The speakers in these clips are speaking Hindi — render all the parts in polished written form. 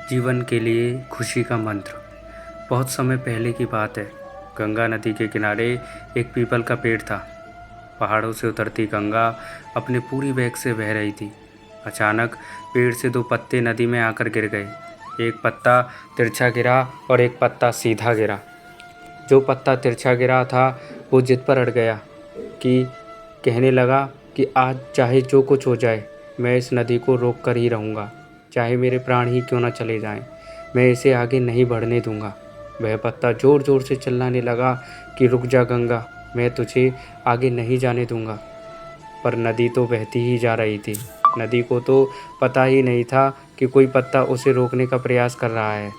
जीवन के लिए खुशी का मंत्र। बहुत समय पहले की बात है। गंगा नदी के किनारे एक पीपल का पेड़ था। पहाड़ों से उतरती गंगा अपने पूरी वेग से बह रही थी। अचानक पेड़ से दो पत्ते नदी में आकर गिर गए। एक पत्ता तिरछा गिरा और एक पत्ता सीधा गिरा। जो पत्ता तिरछा गिरा था वो जिद पर अड़ गया कि कहने लगा कि आज चाहे जो कुछ हो जाए, मैं इस नदी को रोक कर ही रहूँगा। चाहे मेरे प्राण ही क्यों न चले जाएं, मैं इसे आगे नहीं बढ़ने दूंगा। वह पत्ता ज़ोर ज़ोर से चिल्लाने लगा कि रुक जा गंगा, मैं तुझे आगे नहीं जाने दूंगा। पर नदी तो बहती ही जा रही थी। नदी को तो पता ही नहीं था कि कोई पत्ता उसे रोकने का प्रयास कर रहा है।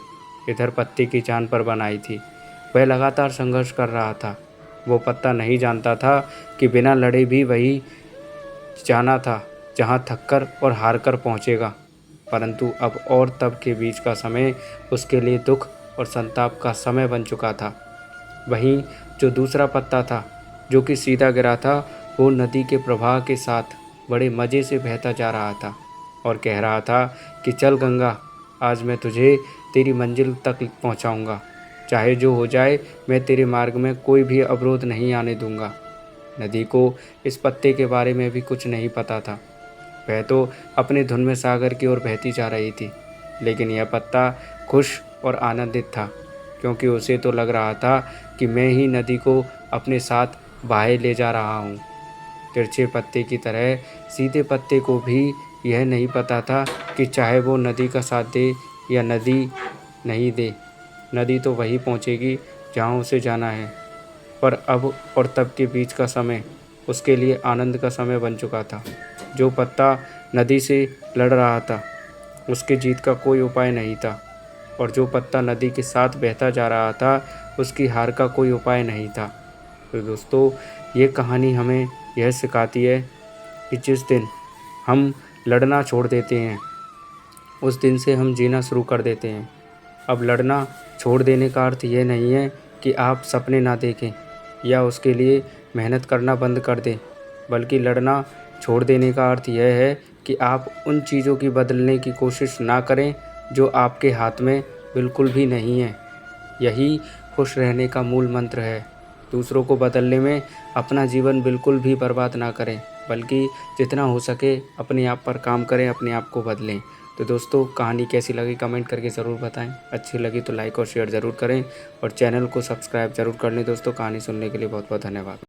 इधर पत्ते की जान पर बनाई थी। वह लगातार संघर्ष कर रहा था। वो पत्ता नहीं जानता था कि बिना लड़े भी वही जाना था जहाँ थककर और हार कर पहुँचेगा। परंतु अब और तब के बीच का समय उसके लिए दुख और संताप का समय बन चुका था। वहीं जो दूसरा पत्ता था, जो कि सीधा गिरा था, वो नदी के प्रवाह के साथ बड़े मज़े से बहता जा रहा था और कह रहा था कि चल गंगा, आज मैं तुझे तेरी मंजिल तक पहुंचाऊंगा। चाहे जो हो जाए, मैं तेरे मार्ग में कोई भी अवरोध नहीं आने दूंगा। नदी को इस पत्ते के बारे में भी कुछ नहीं पता था। वह तो अपने धुन में सागर की ओर बहती जा रही थी, लेकिन यह पत्ता खुश और आनंदित था, क्योंकि उसे तो लग रहा था कि मैं ही नदी को अपने साथ बहाए ले जा रहा हूँ। तिरछे पत्ते की तरह सीधे पत्ते को भी यह नहीं पता था कि चाहे वो नदी का साथ दे या नदी नहीं दे, नदी तो वहीं पहुँचेगी जहाँ उसे जाना है। पर अब और तब के बीच का समय उसके लिए आनंद का समय बन चुका था। जो पत्ता नदी से लड़ रहा था, उसकी जीत का कोई उपाय नहीं था, और जो पत्ता नदी के साथ बहता जा रहा था, उसकी हार का कोई उपाय नहीं था। तो दोस्तों, ये कहानी हमें यह सिखाती है कि जिस दिन हम लड़ना छोड़ देते हैं, उस दिन से हम जीना शुरू कर देते हैं। अब लड़ना छोड़ देने का अर्थ यह नहीं है कि आप सपने ना देखें या उसके लिए मेहनत करना बंद कर दें, बल्कि लड़ना छोड़ देने का अर्थ यह है कि आप उन चीज़ों की बदलने की कोशिश ना करें जो आपके हाथ में बिल्कुल भी नहीं है। यही खुश रहने का मूल मंत्र है। दूसरों को बदलने में अपना जीवन बिल्कुल भी बर्बाद ना करें, बल्कि जितना हो सके अपने आप पर काम करें, अपने आप को बदलें। तो दोस्तों, कहानी कैसी लगी कमेंट करके ज़रूर बताएं। अच्छी लगी तो लाइक और शेयर ज़रूर करें और चैनल को सब्सक्राइब ज़रूर कर लें। दोस्तों, कहानी सुनने के लिए बहुत बहुत धन्यवाद।